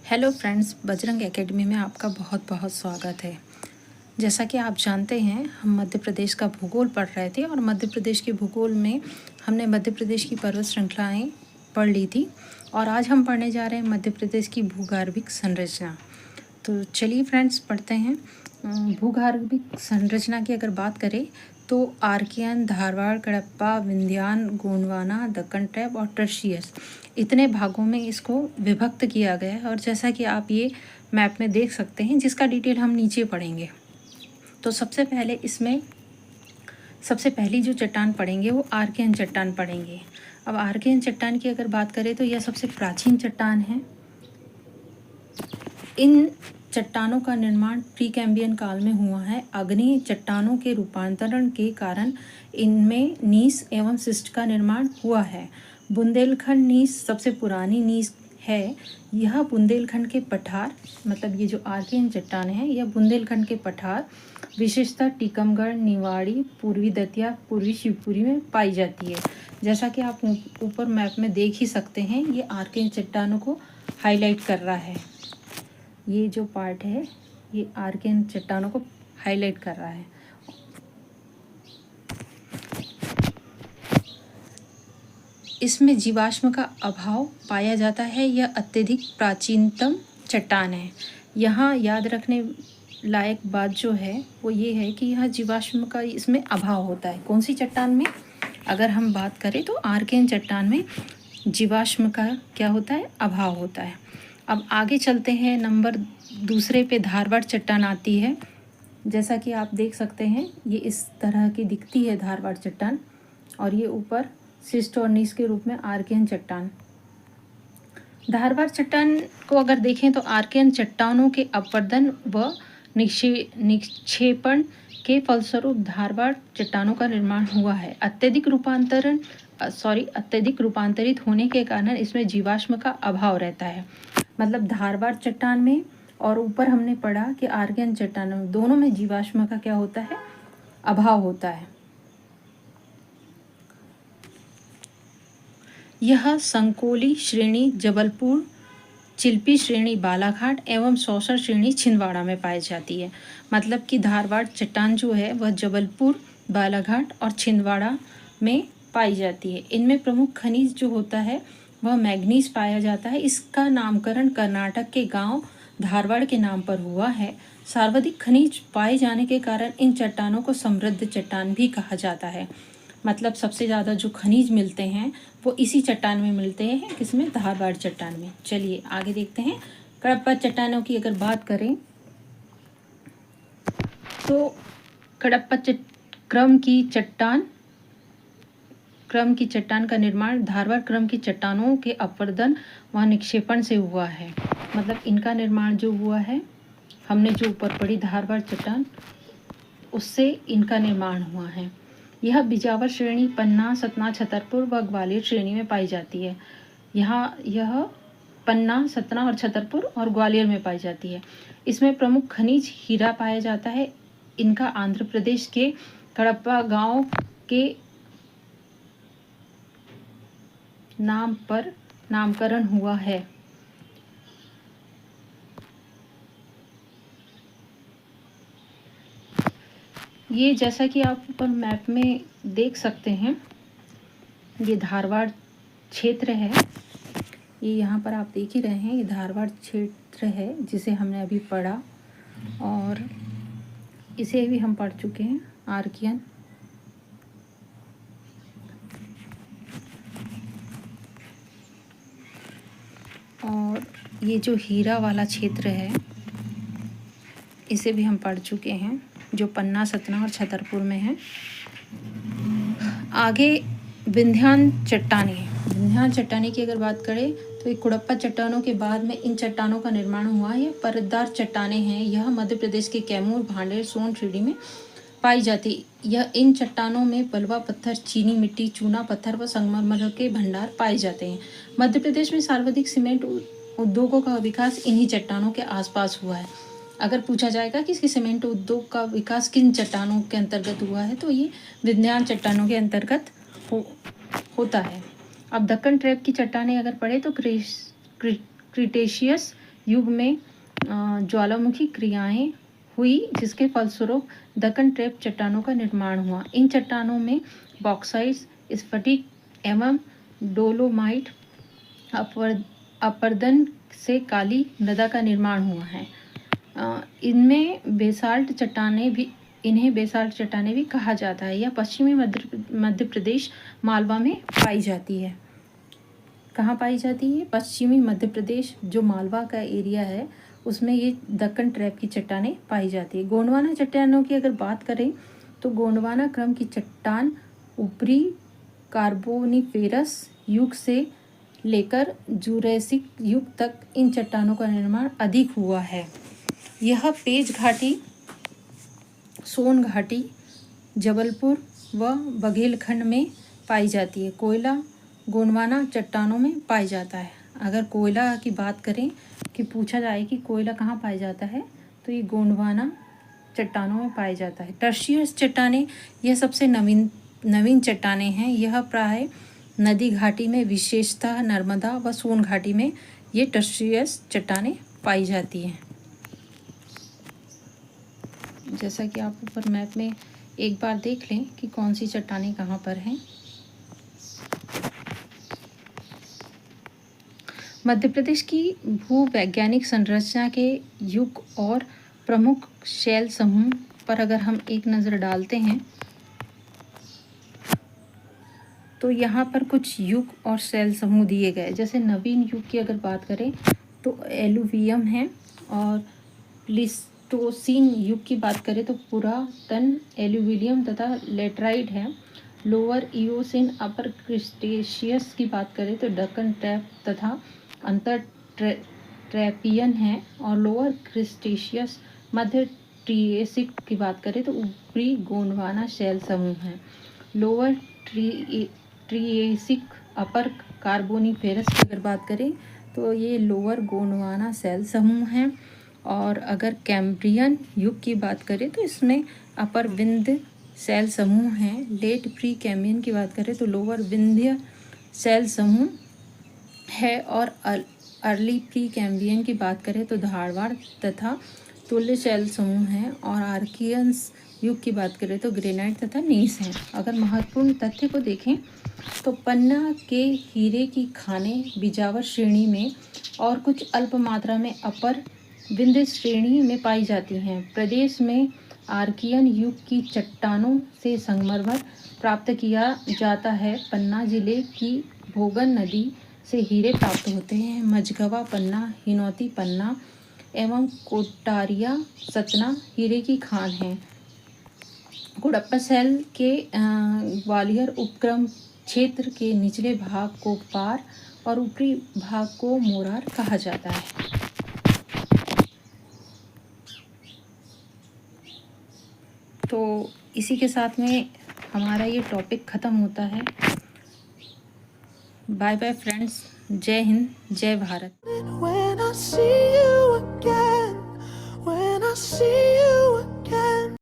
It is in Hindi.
हेलो फ्रेंड्स, बजरंग एकेडमी में आपका बहुत बहुत स्वागत है। जैसा कि आप जानते हैं, हम मध्य प्रदेश का भूगोल पढ़ रहे थे और मध्य प्रदेश के भूगोल में हमने मध्य प्रदेश की पर्वत श्रृंखलाएं पढ़ ली थी और आज हम पढ़ने जा रहे हैं मध्य प्रदेश की भूगर्भिक संरचना। तो चलिए फ्रेंड्स पढ़ते हैं। भूगर्भिक संरचना की अगर बात करें तो आर्कियन, धारवाड़, कडप्पा, विंध्यान, गोंडवाना, दक्कन ट्रैप और टर्शियस इतने भागों में इसको विभक्त किया गया है। और जैसा कि आप ये मैप में देख सकते हैं, जिसका डिटेल हम नीचे पढ़ेंगे। तो सबसे पहली जो चट्टान पढ़ेंगे वो आर्कियन चट्टान पढ़ेंगे। अब आर्कियन चट्टान की अगर बात करें तो यह सबसे प्राचीन चट्टान है। इन चट्टानों का निर्माण प्री कैम्बियन काल में हुआ है। अग्नि चट्टानों के रूपांतरण के कारण इनमें नीस एवं शिस्ट का निर्माण हुआ है। बुंदेलखंड नीस सबसे पुरानी नीस है। यह बुंदेलखंड के पठार, मतलब ये जो आर्कियन चट्टान है, यह बुंदेलखंड के पठार विशेषतः टीकमगढ़, निवाड़ी, पूर्वी दतिया, पूर्वी शिवपुरी में पाई जाती है। जैसा कि आप ऊपर मैप में देख ही सकते हैं, ये आर्कियन चट्टानों को हाईलाइट कर रहा है। ये जो पार्ट है ये आर्कियन चट्टानों को हाईलाइट कर रहा है। इसमें जीवाश्म का अभाव पाया जाता है। यह अत्यधिक प्राचीनतम चट्टान है। यहाँ याद रखने लायक बात जो है वो ये है कि यह जीवाश्म का इसमें अभाव होता है। कौन सी चट्टान में? अगर हम बात करें तो आर्कियन चट्टान में जीवाश्म का क्या होता है? अभाव होता है। अब आगे चलते हैं। नंबर दूसरे पे धारवाड़ चट्टान आती है। जैसा कि आप देख सकते हैं, ये इस तरह की दिखती है धारवाड़ चट्टान, और ये ऊपर शिस्ट और नीस के रूप में आर्कियन चट्टान। धारवाड़ चट्टान को अगर देखें तो आर्कियन चट्टानों के अपवर्तन व निक्षेपण के फलस्वरूप धारवाड़ चट्टानों का निर्माण हुआ है। अत्यधिक रूपांतरित होने के कारण इसमें जीवाश्म का अभाव रहता है। मतलब धारवाड़ चट्टान में और ऊपर हमने पढ़ा कि आर्कियन चट्टान में, दोनों में जीवाश्म का क्या होता है? अभाव होता है। यह संकोली श्रेणी जबलपुर, चिल्पी श्रेणी बालाघाट एवं सौसर श्रेणी छिंदवाड़ा में पाई जाती है। मतलब कि धारवाड़ चट्टान जो है वह जबलपुर, बालाघाट और छिंदवाड़ा में पाई जाती है। इनमें प्रमुख खनिज जो होता है वह मैग्नीज पाया जाता है। इसका नामकरण कर्नाटक के गांव धारवाड़ के नाम पर हुआ है। सर्वाधिक खनिज पाए जाने के कारण इन चट्टानों को समृद्ध चट्टान भी कहा जाता है। मतलब सबसे ज़्यादा जो खनिज मिलते हैं वो इसी चट्टान में मिलते हैं। किसमें? धारवाड़ चट्टान में। चलिए आगे देखते हैं। कडप्पा चट्टानों की अगर बात करें तो कडप्पा क्रम की चट्टान का निर्माण धारवाड़ क्रम की चट्टानों के अपवर्तन व निक्षेपण से हुआ है। मतलब इनका निर्माण जो हुआ है, हमने जो ऊपर पढ़ी धारवाड़ चट्टान, उससे इनका निर्माण हुआ है। यह बिजावर श्रेणी, पन्ना, सतना, छतरपुर व ग्वालियर श्रेणी में पाई जाती है। यह पन्ना, सतना और छतरपुर और ग्वालियर में पाई जाती है। इसमें प्रमुख खनिज हीरा पाया जाता है। इनका आंध्र प्रदेश के कडप्पा गांव के नाम पर नामकरण हुआ है। ये जैसा कि आप ऊपर मैप में देख सकते हैं, ये धारवाड़ क्षेत्र है। ये यहाँ पर आप देख ही रहे हैं, ये धारवाड़ क्षेत्र है जिसे हमने अभी पढ़ा, और इसे भी हम पढ़ चुके हैं, आर्कियन। और ये जो हीरा वाला क्षेत्र है इसे भी हम पढ़ चुके हैं, जो पन्ना, सतना और छतरपुर में है। आगे विंध्यान चट्टानी की अगर बात करें तो ये कडप्पा चट्टानों के बाद में इन चट्टानों का निर्माण हुआ है। ये परतदार चट्टानें हैं। यह मध्य प्रदेश के कैमूर, भांडेर, सोन श्रेणी में पाई जाती। यह इन चट्टानों में बलुआ पत्थर, चीनी मिट्टी, चूना पत्थर व संगमरमर के भंडार पाए जाते हैं। मध्य प्रदेश में सर्वाधिक सीमेंट उद्योगों का विकास इन्हीं चट्टानों के आसपास हुआ है। अगर पूछा जाएगा कि सीमेंट उद्योग का विकास किन चट्टानों के अंतर्गत हुआ है, तो ये विंध्यान चट्टानों के अंतर्गत होता है। अब दक्कन ट्रैप की चट्टानें अगर पढ़े तो क्रिटेशियस युग में ज्वालामुखी क्रियाएं हुई, जिसके फलस्वरूप दक्कन ट्रैप चट्टानों का निर्माण हुआ। इन चट्टानों में बॉक्साइट्स, स्फटिक एवं डोलोमाइट अपरदन से काली मृदा का निर्माण हुआ है। इन्हें बेसाल्ट चट्टानें भी कहा जाता है। यह पश्चिमी मध्य प्रदेश मालवा में पाई जाती है। कहाँ पाई जाती है? पश्चिमी मध्य प्रदेश जो मालवा का एरिया है उसमें ये दक्कन ट्रैप की चट्टानें पाई जाती है। गोंडवाना चट्टानों की अगर बात करें तो गोंडवाना क्रम की चट्टान ऊपरी कार्बोनिफेरस युग से लेकर जुरैसिक युग तक इन चट्टानों का निर्माण अधिक हुआ है। यह पेज घाटी, सोन घाटी, जबलपुर व बघेलखंड में पाई जाती है। कोयला गोंडवाना चट्टानों में पाया जाता है। अगर कोयला की बात करें कि पूछा जाए कि कोयला कहाँ पाया जाता है तो ये गोंडवाना चट्टानों में पाया जाता है। टर्शियस चट्टानें यह सबसे नवीन चट्टानें हैं। यह प्राय नदी घाटी में, विशेषतः नर्मदा व सोन घाटी में ये टर्शियस चट्टानें पाई जाती हैं। जैसा कि आप ऊपर मैप में एक बार देख लें कि कौन सी चट्टानें कहाँ पर हैं। मध्य प्रदेश की भूवैज्ञानिक संरचना के युग और प्रमुख शैल समूह पर अगर हम एक नज़र डालते हैं तो यहाँ पर कुछ युग और शैल समूह दिए गए। जैसे नवीन युग की अगर बात करें तो एलुवियम है, और प्लीस्टोसीन युग की बात करें तो पुरातन एलुविलियम तथा लेटराइट है। लोअर इओसिन अपर क्रिस्टेशियस की बात करें तो दक्कन ट्रैप तथा अंतर ट्रैपियन है, और लोअर क्रिस्टेशियस मध्य ट्रिएसिक की बात करें तो ऊपरी गोंडवाना शैल समूह है। लोअर ट्रिएसिक अपर कार्बोनिफेरस की अगर बात करें तो ये लोअर गोंडवाना शैल समूह है। और अगर कैम्ब्रियन युग की बात करें तो इसमें अपर विंध्य शैल समूह है। लेट प्री कैम्ब्रियन की बात करें तो लोअर विंध्य शैल समूह है। और अर्ली प्री कैम्ब्रियन की बात करें तो धारवाड़ तथा तुल्य शैल समूह है। और आर्कियंस युग की बात करें तो ग्रेनाइट तथा नीस हैं। अगर महत्वपूर्ण तथ्य को देखें तो पन्ना के हीरे की खानें बिजावर श्रेणी में और कुछ अल्प मात्रा में अपर विंध्य श्रेणी में पाई जाती हैं। प्रदेश में आर्कियन युग की चट्टानों से संगमरमर प्राप्त किया जाता है। पन्ना जिले की भोगन नदी से हीरे प्राप्त होते हैं। मझगवा पन्ना, हिनौती पन्ना एवं कोटारिया सतना हीरे की खान है। गुड़प्पा शैल के ग्वालियर उपक्रम क्षेत्र के निचले भाग को पार और ऊपरी भाग को मोरार कहा जाता है। तो इसी के साथ में हमारा ये टॉपिक ख़त्म होता है। बाय बाय फ्रेंड्स, जय हिंद, जय भारत।